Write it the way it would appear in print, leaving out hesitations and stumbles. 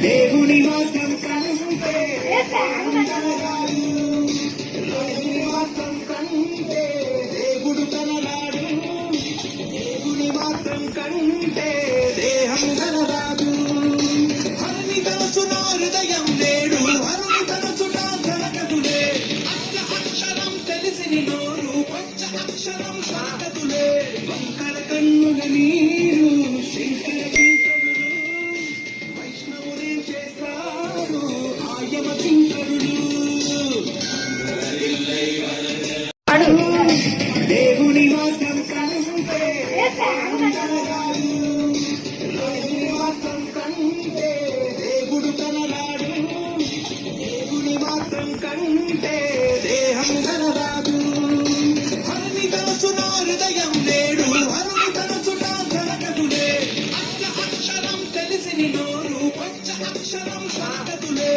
దేవుని మాత్రం కంటే మాత్రం కంటే దేవుడు కనరాడు. దేవుని మాత్రం కంటే దేహం కనరాదు. హరిని తలచున హృదయం లేడు, హరిని తలచుట జరగదులే. అక్షరం తెలిసిని నోరు పంచ అక్షరం సాగదులే. వంకర కన్నుల నీరు శంకర కింకరుడు, వైష్ణవుడేం చేస్తాడు ఆయమ కింకరుడు. దేవుని మాత్రం కంటే మాత్రం కంటే దేవుడు కనరాడు. దేవుని మాత్రం కంటే దేహం కనరాదు. హరిని తలచున హృదయం లేడు, హరిని తలచుట జరగదులే. అక్షరం తెలిసిని నోరు పంచ అక్షరం సాగదులే.